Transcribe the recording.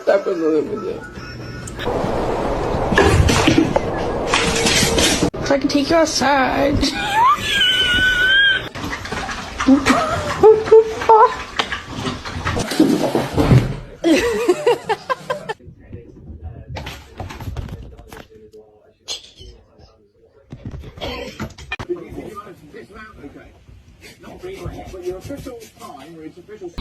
Tá pensando em fazer? So I can take you outside. What the fuck? Okay. Not being but your official time is official.